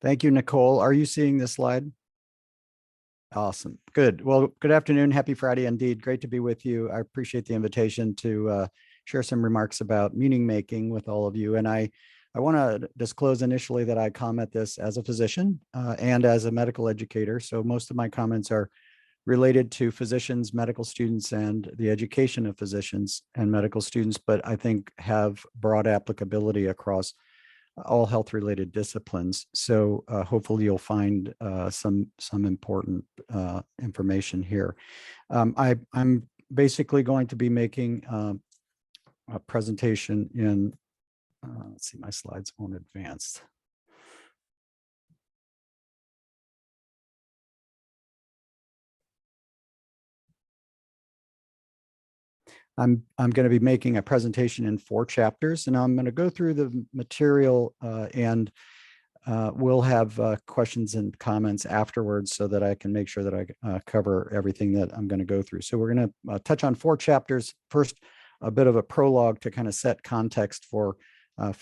Thank you, Nicole. Are you seeing this slide? Awesome. Good. Well, good afternoon. Happy Friday indeed. Great to be with you. I appreciate the invitation to share some remarks about meaning making with all of you. And I want to disclose initially that I comment this as a physician and as a medical educator. So most of my comments are related to physicians, medical students, and the education of physicians and medical students, but I think have broad applicability across all health-related disciplines. So hopefully you'll find some important information here. I'm basically going to be making a presentation in, let's see, my slides won't advance. I'm going to be making a presentation in 4 chapters, and I'm going to go through the material and we'll have questions and comments afterwards so that I can make sure that I cover everything that I'm going to go through. So we're going to touch on 4 chapters. First, a bit of a prologue to kind of set context for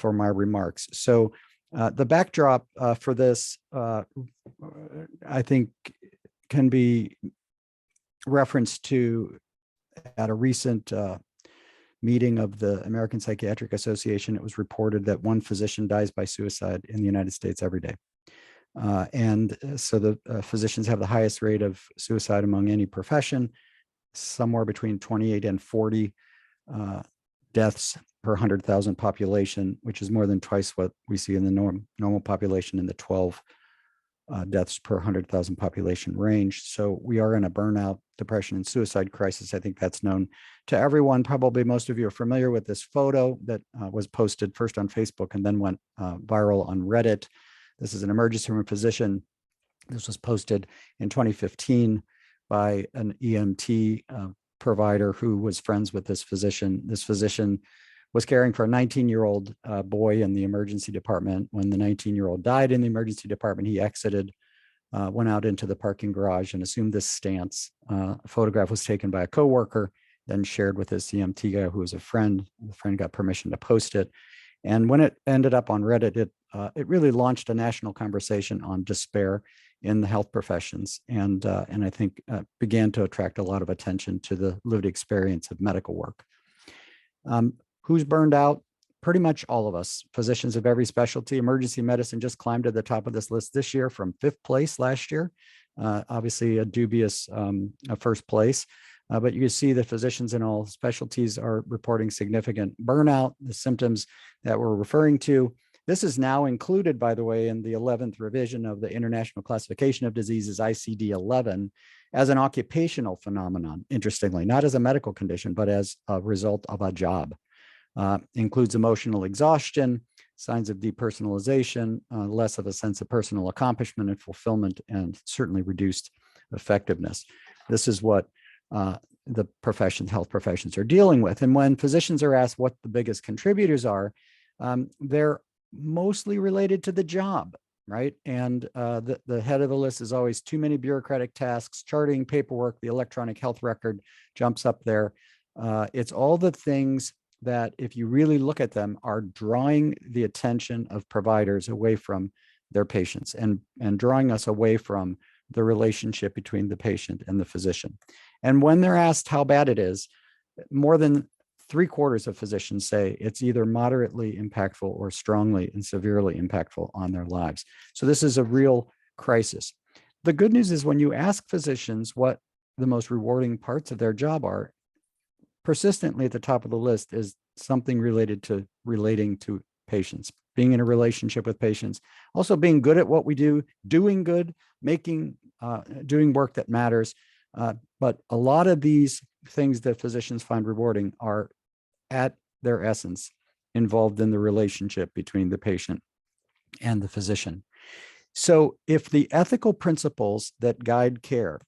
my remarks. So the backdrop for this, I think, can be referenced to at a recent meeting of the American Psychiatric Association. It was reported that 1 physician dies by suicide in the United States every day. And so the physicians have the highest rate of suicide among any profession, somewhere between 28 and 40 deaths per 100,000 population, which is more than twice what we see in the normal population in the 12 deaths per 100,000 population range. So we are in a burnout, depression, and suicide crisis. I think that's known to everyone. Probably most of you are familiar with this photo that was posted first on Facebook and then went viral on Reddit. This is an emergency room physician. This was posted in 2015 by an EMT provider who was friends with this physician. This physician was caring for a 19-year-old boy in the emergency department. When the 19-year-old died in the emergency department, he exited, went out into the parking garage and assumed this stance. A photograph was taken by a coworker, then shared with his EMT guy who was a friend. The friend got permission to post it. And when it ended up on Reddit, it really launched a national conversation on despair in the health professions, and I think began to attract a lot of attention to the lived experience of medical work. Who's burned out? Pretty much all of us, physicians of every specialty. Emergency medicine just climbed to the top of this list this year from 5th place last year. Obviously a dubious first place, but you can see that physicians in all specialties are reporting significant burnout, the symptoms that we're referring to. This is now included, by the way, in the 11th revision of the International Classification of Diseases, ICD-11, as an occupational phenomenon, interestingly, not as a medical condition, but as a result of a job. Includes emotional exhaustion, signs of depersonalization, less of a sense of personal accomplishment and fulfillment, and certainly reduced effectiveness. This is what the health professions are dealing with. And when physicians are asked what the biggest contributors are, they're mostly related to the job, right? And the head of the list is always too many bureaucratic tasks, charting, paperwork, the electronic health record jumps up there. It's all the things that, if you really look at them, are drawing the attention of providers away from their patients and drawing us away from the relationship between the patient and the physician. And when they're asked how bad it is, more than 3/4 of physicians say it's either moderately impactful or strongly and severely impactful on their lives. So this is a real crisis. The good news is when you ask physicians what the most rewarding parts of their job are, persistently at the top of the list is something related to relating to patients, being in a relationship with patients, also being good at what we do, doing good, doing work that matters. But a lot of these things that physicians find rewarding are at their essence involved in the relationship between the patient and the physician. So if the ethical principles that guide care,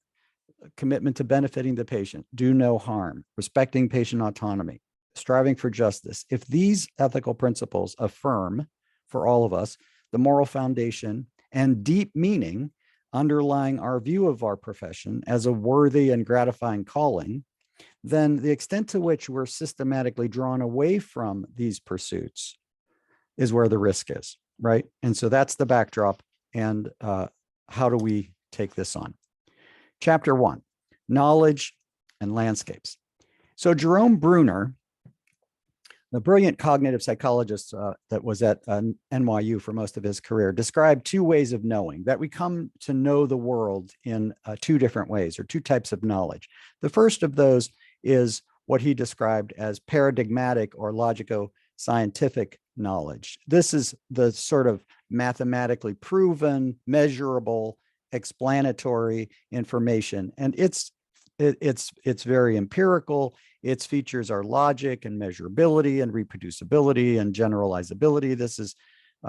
commitment to benefiting the patient, do no harm, respecting patient autonomy, striving for justice, if these ethical principles affirm for all of us the moral foundation and deep meaning underlying our view of our profession as a worthy and gratifying calling, then the extent to which we're systematically drawn away from these pursuits is where the risk is, right? And so that's the backdrop. and how do we take this on? Chapter 1, knowledge and landscapes. So Jerome Bruner, the brilliant cognitive psychologist that was at NYU for most of his career, described two ways of knowing, that we come to know the world in two different ways, or two types of knowledge. The first of those is what he described as paradigmatic or logico-scientific knowledge. This is the sort of mathematically proven, measurable, explanatory information, and it's very empirical. Its features are logic and measurability and reproducibility and generalizability. This is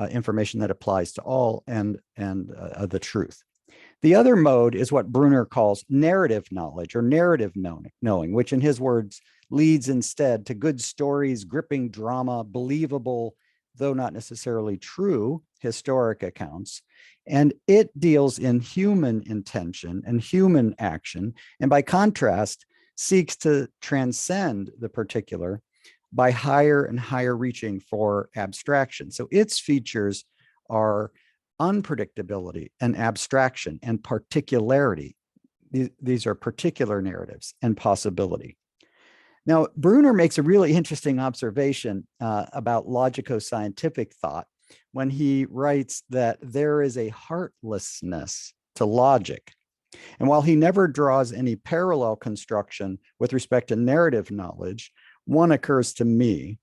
information that applies to all and the truth. The other mode is what Bruner calls narrative knowledge or narrative knowing, which in his words leads instead to good stories, gripping drama, believable, though not necessarily true, historic accounts. And it deals in human intention and human action, and by contrast, seeks to transcend the particular by higher and higher reaching for abstraction. So its features are unpredictability and abstraction and particularity. These are particular narratives and possibility. Now, Bruner makes a really interesting observation about logico-scientific thought when he writes that there is a heartlessness to logic. And while he never draws any parallel construction with respect to narrative knowledge, one occurs to me.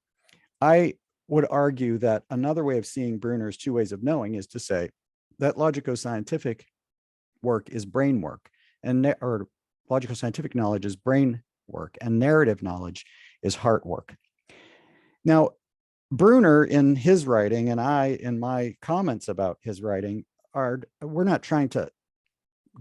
I would argue that another way of seeing Bruner's two ways of knowing is to say that logico-scientific work is brain work, or logico-scientific knowledge is brain work, and narrative knowledge is heart work. Now, Bruner in his writing, and I in my comments about his writing, we're not trying to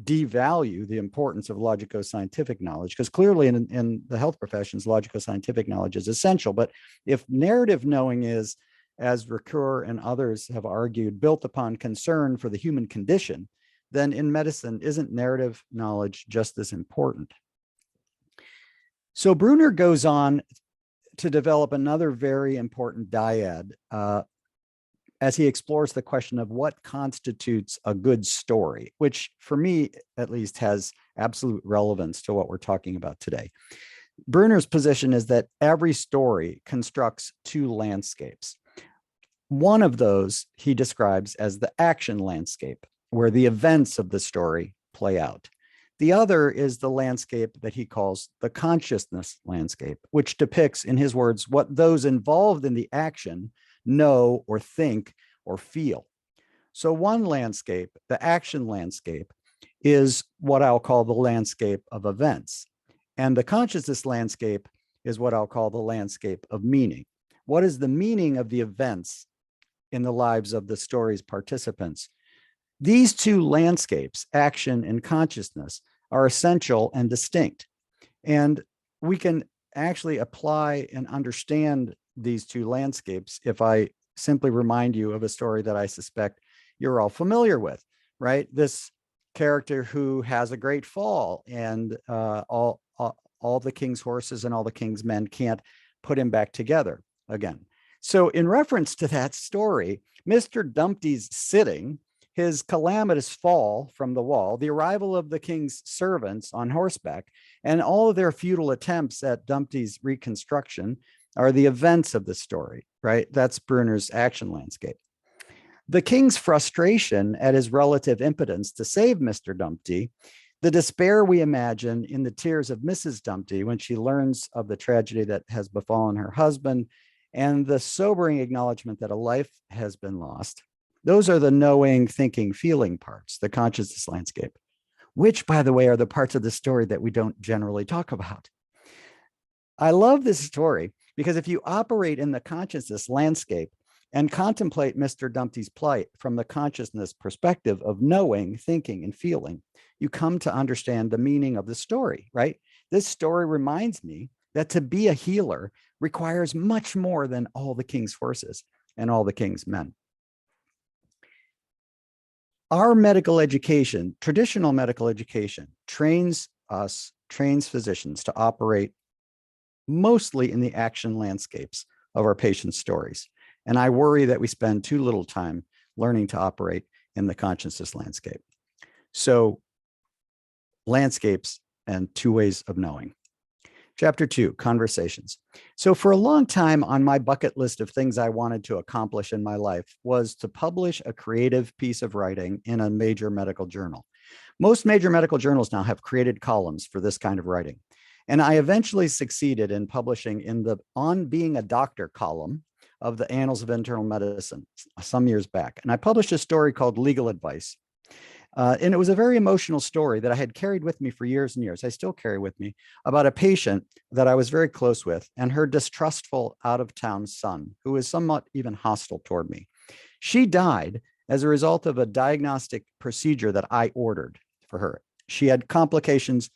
devalue the importance of logico-scientific knowledge, because clearly in the health professions, logico-scientific knowledge is essential. But if narrative knowing is, as Ricoeur and others have argued, built upon concern for the human condition, then in medicine, isn't narrative knowledge just as important? So Bruner goes on to develop another very important dyad as he explores the question of what constitutes a good story, which for me, at least, has absolute relevance to what we're talking about today. Bruner's position is that every story constructs two landscapes. One of those he describes as the action landscape, where the events of the story play out. The other is the landscape that he calls the consciousness landscape, which depicts, in his words, what those involved in the action know or think or feel. So one landscape, the action landscape, is what I'll call the landscape of events. And the consciousness landscape is what I'll call the landscape of meaning. What is the meaning of the events in the lives of the story's participants? These two landscapes, action and consciousness, are essential and distinct. And we can actually apply and understand these two landscapes if I simply remind you of a story that I suspect you're all familiar with, right? This character who has a great fall, and all the king's horses and all the king's men can't put him back together again. So in reference to that story, Mr. Dumpty's sitting, his calamitous fall from the wall, the arrival of the king's servants on horseback, and all of their futile attempts at Dumpty's reconstruction are the events of the story, right? That's Bruner's action landscape. The king's frustration at his relative impotence to save Mr. Dumpty, the despair we imagine in the tears of Mrs. Dumpty when she learns of the tragedy that has befallen her husband, and the sobering acknowledgement that a life has been lost. Those are the knowing, thinking, feeling parts, the consciousness landscape, which, by the way, are the parts of the story that we don't generally talk about. I love this story because if you operate in the consciousness landscape and contemplate Mr. Dumpty's plight from the consciousness perspective of knowing, thinking, and feeling, you come to understand the meaning of the story, right? This story reminds me that to be a healer requires much more than all the king's horses and all the king's men. Our medical education, traditional medical education, trains physicians to operate mostly in the action landscapes of our patients' stories. And I worry that we spend too little time learning to operate in the consciousness landscape. So landscapes and two ways of knowing. Chapter 2, conversations. So for a long time on my bucket list of things I wanted to accomplish in my life was to publish a creative piece of writing in a major medical journal. Most major medical journals now have created columns for this kind of writing. And I eventually succeeded in publishing in the On Being a Doctor column of the Annals of Internal Medicine some years back. And I published a story called Legal Advice. And it was a very emotional story that I had carried with me for years and years. I still carry with me, about a patient that I was very close with and her distrustful out-of-town son, who was somewhat even hostile toward me. She died as a result of a diagnostic procedure that I ordered for her. She had complications,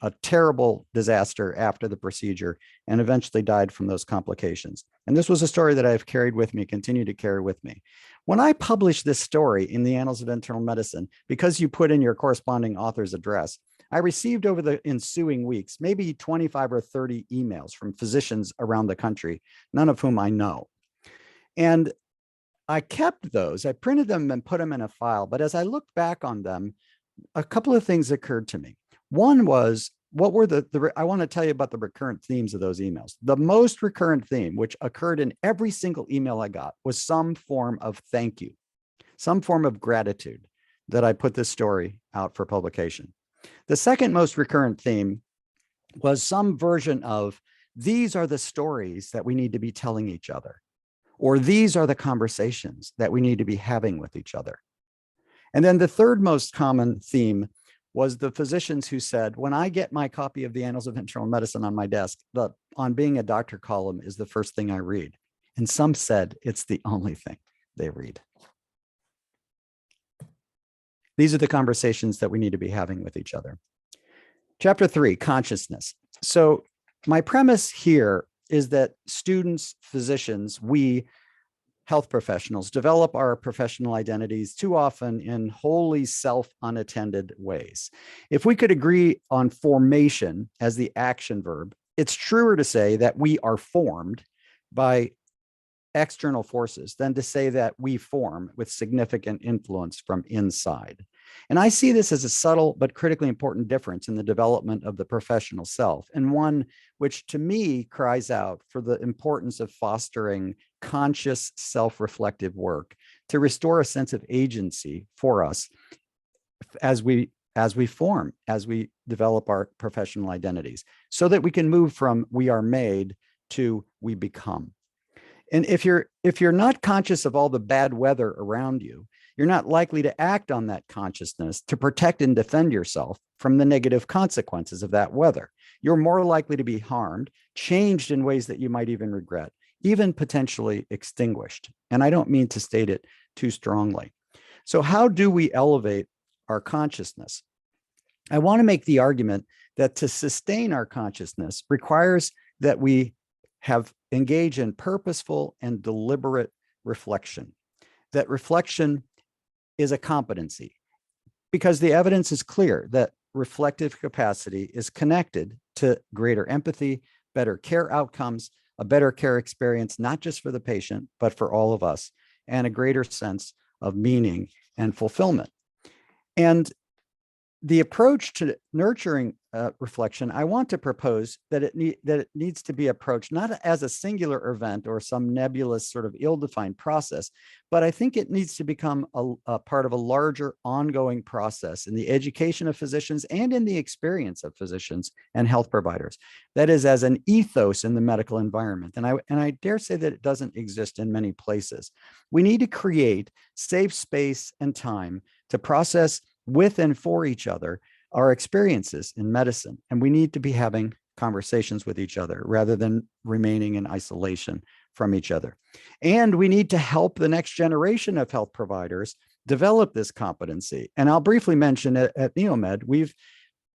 a terrible disaster after the procedure, and eventually died from those complications. And this was a story that I've carried with me, continue to carry with me. When I published this story in the Annals of Internal Medicine, because you put in your corresponding author's address, I received over the ensuing weeks, maybe 25 or 30 emails from physicians around the country, none of whom I know. And I kept those, I printed them and put them in a file. But as I looked back on them, a couple of things occurred to me. One was, what were I want to tell you about the recurrent themes of those emails. The most recurrent theme, which occurred in every single email I got, was some form of thank you, some form of gratitude that I put this story out for publication. The second most recurrent theme was some version of, these are the stories that we need to be telling each other, or these are the conversations that we need to be having with each other. And then the third most common theme was the physicians who said, when I get my copy of the Annals of Internal Medicine on my desk, the On Being a Doctor column is the first thing I read. And some said it's the only thing they read. These are the conversations that we need to be having with each other. Chapter 3, consciousness. So my premise here is that students, physicians, we health professionals develop our professional identities too often in wholly self-unattended ways. If we could agree on formation as the action verb, it's truer to say that we are formed by external forces than to say that we form with significant influence from inside. And I see this as a subtle but critically important difference in the development of the professional self, and one which to me cries out for the importance of fostering conscious self-reflective work to restore a sense of agency for us as we form, as we develop our professional identities, so that we can move from we are made to we become. And if you're not conscious of all the bad weather around you, you're not likely to act on that consciousness to protect and defend yourself from the negative consequences of that weather. You're more likely to be harmed, changed in ways that you might even regret, even potentially extinguished. And I don't mean to state it too strongly. So how do we elevate our consciousness? I want to make the argument that to sustain our consciousness requires that we engage in purposeful and deliberate reflection. That reflection is a competency, because the evidence is clear that reflective capacity is connected to greater empathy, better care outcomes, a better care experience, not just for the patient, but for all of us, and a greater sense of meaning and fulfillment. And the approach to nurturing reflection, I want to propose that it needs to be approached not as a singular event or some nebulous sort of ill-defined process, but I think it needs to become a part of a larger ongoing process in the education of physicians and in the experience of physicians and health providers. That is, as an ethos in the medical environment. And I dare say that it doesn't exist in many places. We need to create safe space and time to process with and for each other our experiences in medicine. And we need to be having conversations with each other rather than remaining in isolation from each other. And we need to help the next generation of health providers develop this competency. And I'll briefly mention at Neomed, we've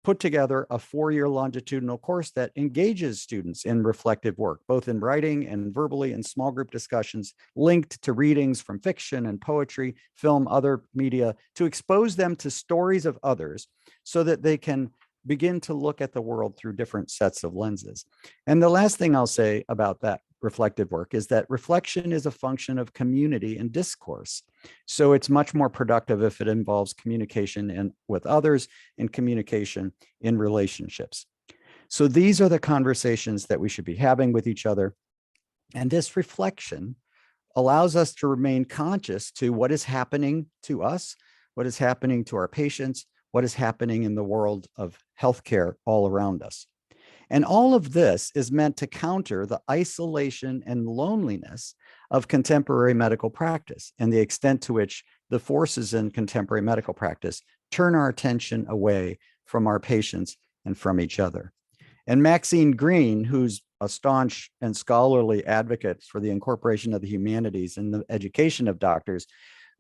put together a 4-year longitudinal course that engages students in reflective work, both in writing and verbally in small group discussions, linked to readings from fiction and poetry, film, other media, to expose them to stories of others so that they can begin to look at the world through different sets of lenses. And the last thing I'll say about that reflective work is that reflection is a function of community and discourse. So it's much more productive if it involves communication and with others and communication in relationships. So these are the conversations that we should be having with each other. And this reflection allows us to remain conscious to what is happening to us, what is happening to our patients, what is happening in the world of healthcare all around us. And all of this is meant to counter the isolation and loneliness of contemporary medical practice and the extent to which the forces in contemporary medical practice turn our attention away from our patients and from each other. And Maxine Green, who's a staunch and scholarly advocate for the incorporation of the humanities in the education of doctors,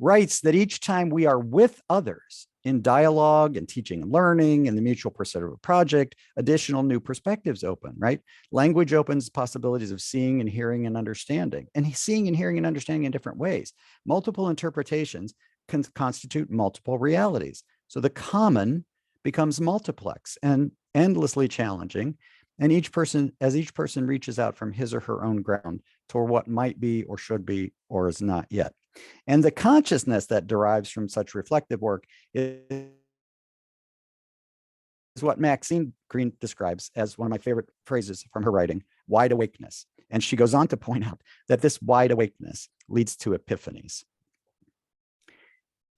writes that each time we are with others in dialogue and teaching and learning and the mutual pursuit of a project, additional new perspectives open, right? Language opens possibilities of seeing and hearing and understanding, and seeing and hearing and understanding in different ways. Multiple interpretations can constitute multiple realities. So the common becomes multiplex and endlessly challenging. And as each person reaches out from his or her own ground toward what might be or should be or is not yet. And the consciousness that derives from such reflective work is what Maxine Green describes as one of my favorite phrases from her writing, wide awakeness. And she goes on to point out that this wide awakeness leads to epiphanies.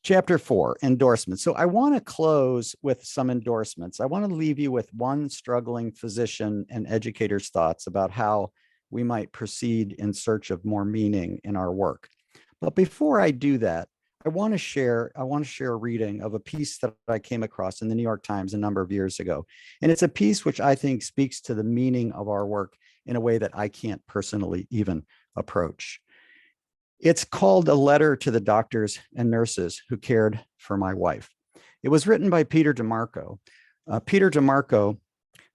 Chapter 4, endorsements. So I want to close with some endorsements. I want to leave you with one struggling physician and educator's thoughts about how we might proceed in search of more meaning in our work. But before I do that, I want to share a reading of a piece that I came across in the New York Times a number of years ago. And it's a piece which I think speaks to the meaning of our work in a way that I can't personally even approach. It's called A Letter to the Doctors and Nurses Who Cared for My Wife. It was written by Peter DeMarco.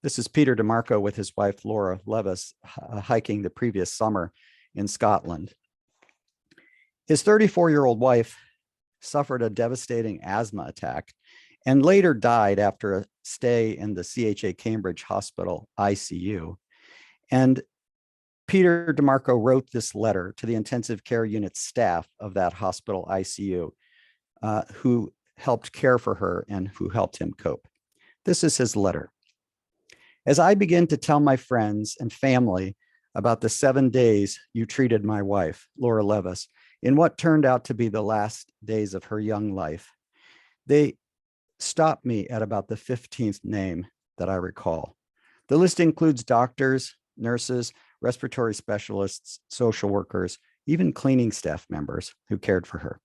This is Peter DeMarco with his wife, Laura Levis, hiking the previous summer in Scotland. His 34-year-old wife suffered a devastating asthma attack and later died after a stay in the CHA Cambridge Hospital ICU. And Peter DeMarco wrote this letter to the intensive care unit staff of that hospital ICU, who helped care for her and who helped him cope. This is his letter. As I begin to tell my friends and family about the 7 days you treated my wife, Laura Levis, in what turned out to be the last days of her young life, they stopped me at about the 15th name that I recall. The list includes doctors, nurses, respiratory specialists, social workers, even cleaning staff members who cared for her.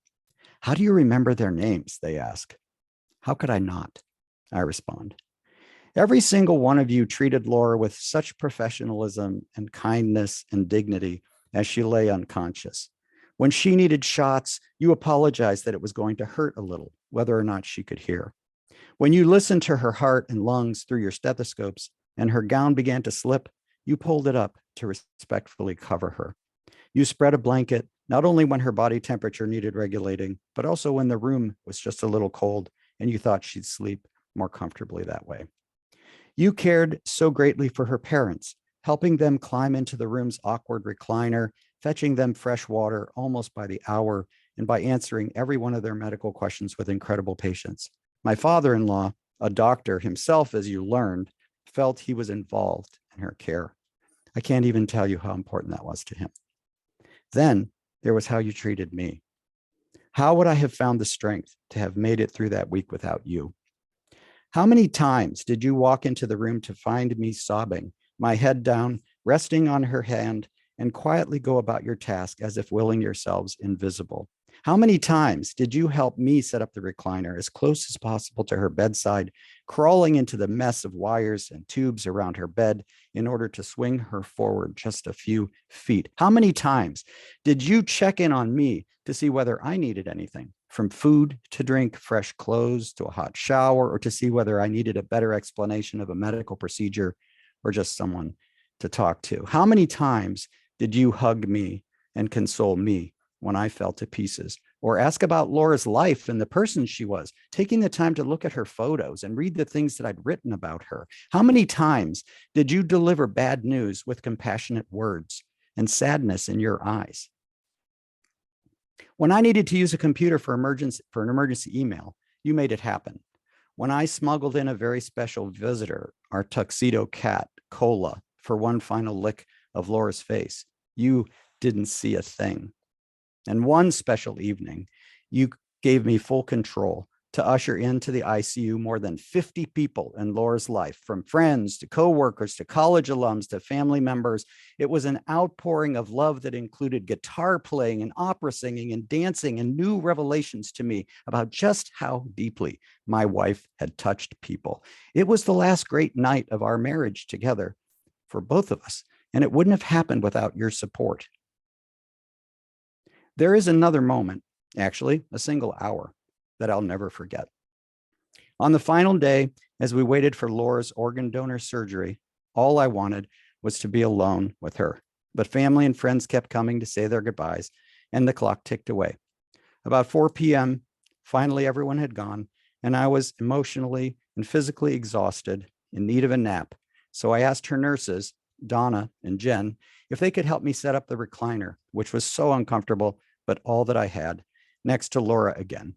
How do you remember their names? They ask. How could I not? I respond. Every single one of you treated Laura with such professionalism and kindness and dignity as she lay unconscious. When she needed shots, you apologized that it was going to hurt a little, whether or not she could hear. When you listened to her heart and lungs through your stethoscopes and her gown began to slip, you pulled it up to respectfully cover her. You spread a blanket, not only when her body temperature needed regulating, but also when the room was just a little cold and you thought she'd sleep more comfortably that way. You cared so greatly for her parents, helping them climb into the room's awkward recliner, fetching them fresh water almost by the hour, and by answering every one of their medical questions with incredible patience. My father-in-law, a doctor himself, as you learned, felt he was involved in her care. I can't even tell you how important that was to him. Then there was how you treated me. How would I have found the strength to have made it through that week without you? How many times did you walk into the room to find me sobbing, my head down, resting on her hand, and quietly go about your task as if willing yourselves invisible? How many times did you help me set up the recliner as close as possible to her bedside, crawling into the mess of wires and tubes around her bed in order to swing her forward just a few feet? How many times did you check in on me to see whether I needed anything, from food to drink, fresh clothes to a hot shower, or to see whether I needed a better explanation of a medical procedure or just someone to talk to? How many times did you hug me and console me when I fell to pieces, or ask about Laura's life and the person she was, taking the time to look at her photos and read the things that I'd written about her? How many times did you deliver bad news with compassionate words, and sadness in your eyes. When I needed to use a computer for an emergency email, you made it happen. When I smuggled in a very special visitor, our tuxedo cat, Cola, for one final lick of Laura's face, you didn't see a thing. And one special evening, you gave me full control to usher into the ICU more than 50 people in Laura's life, from friends to coworkers to college alums to family members. It was an outpouring of love that included guitar playing and opera singing and dancing and new revelations to me about just how deeply my wife had touched people. It was the last great night of our marriage together for both of us, and it wouldn't have happened without your support. There is another moment, actually, a single hour, that I'll never forget. On the final day, as we waited for Laura's organ donor surgery, all I wanted was to be alone with her. But family and friends kept coming to say their goodbyes, and the clock ticked away. About 4 p.m., finally everyone had gone, and I was emotionally and physically exhausted, in need of a nap. So I asked her nurses, Donna and Jen, if they could help me set up the recliner, which was so uncomfortable, but all that I had, next to Laura again.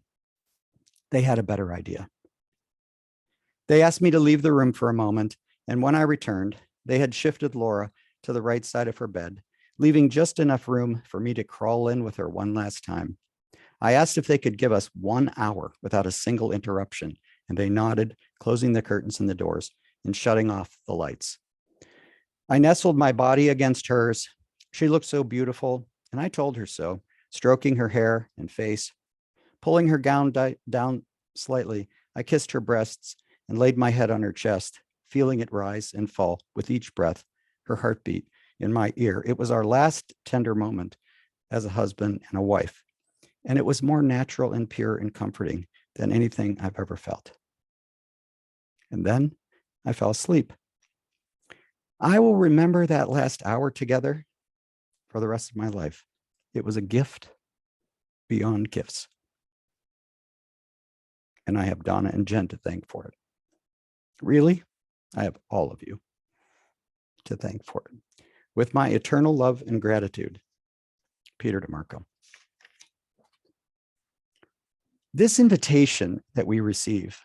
They had a better idea. They asked me to leave the room for a moment, and when I returned, they had shifted Laura to the right side of her bed, leaving just enough room for me to crawl in with her one last time. I asked if they could give us 1 hour without a single interruption, and they nodded, closing the curtains and the doors and shutting off the lights. I nestled my body against hers. She looked so beautiful, and I told her so, stroking her hair and face. Pulling her gown down slightly, I kissed her breasts and laid my head on her chest, feeling it rise and fall with each breath, her heartbeat in my ear. It was our last tender moment as a husband and a wife, and it was more natural and pure and comforting than anything I've ever felt. And then I fell asleep. I will remember that last hour together for the rest of my life. It was a gift beyond gifts. And I have Donna and Jen to thank for it. Really, I have all of you to thank for it. With my eternal love and gratitude, Peter DeMarco. This invitation that we receive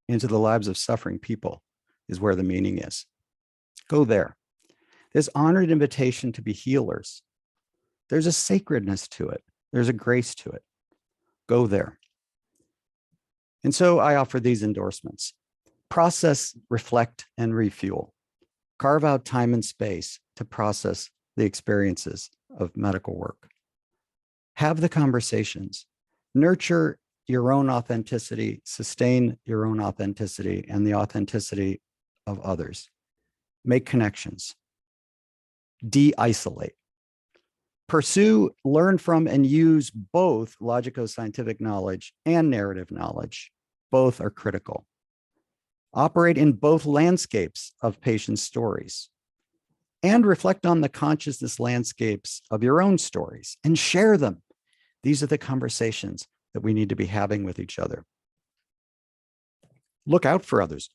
into the lives of suffering people is where the meaning is. Go there. This honored invitation to be healers. There's a sacredness to it. There's a grace to it. Go there. And so I offer these endorsements. Process, reflect, and refuel. Carve out time and space to process the experiences of medical work. Have the conversations. Nurture your own authenticity, sustain your own authenticity and the authenticity of others. Make connections. De-isolate. Pursue, learn from, and use both logico-scientific knowledge and narrative knowledge. Both are critical. Operate in both landscapes of patient stories and reflect on the consciousness landscapes of your own stories and share them. These are the conversations that we need to be having with each other. Look out for others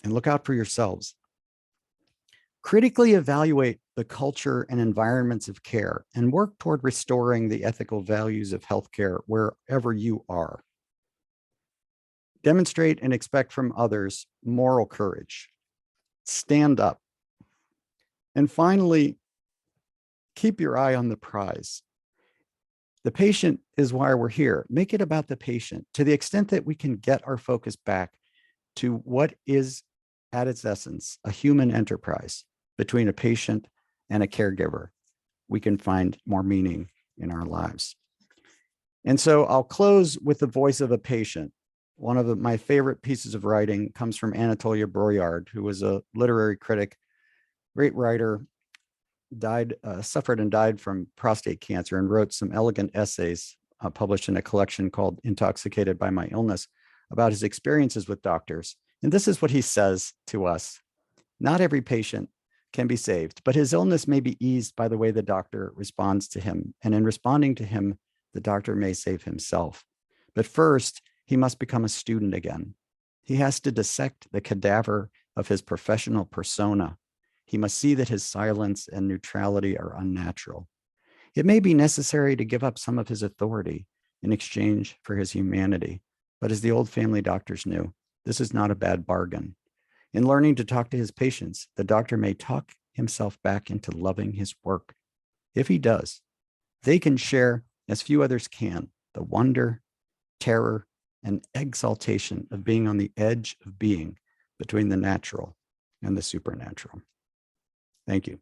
and look out for yourselves. Critically evaluate the culture and environments of care and work toward restoring the ethical values of healthcare wherever you are. Demonstrate and expect from others moral courage. Stand up. And finally, keep your eye on the prize. The patient is why we're here. Make it about the patient to the extent that we can get our focus back to what is at its essence a human enterprise between a patient and a caregiver. We can find more meaning in our lives. And so I'll close with the voice of a patient. One of my favorite pieces of writing comes from Anatolia Broyard, who was a literary critic, great writer, suffered and died from prostate cancer, and wrote some elegant essays published in a collection called Intoxicated by My Illness about his experiences with doctors. And this is what he says to us. Not every patient can be saved, but his illness may be eased by the way the doctor responds to him. And in responding to him, the doctor may save himself. But first, he must become a student again. He has to dissect the cadaver of his professional persona He must see that his silence and neutrality are unnatural. It may be necessary to give up some of his authority in exchange for his humanity, but as the old family doctors knew, this is not a bad bargain. In learning to talk to his patients, the doctor may talk himself back into loving his work. If he does, they can share, as few others can, the wonder, terror, and exaltation of being on the edge of being between the natural and the supernatural. Thank you.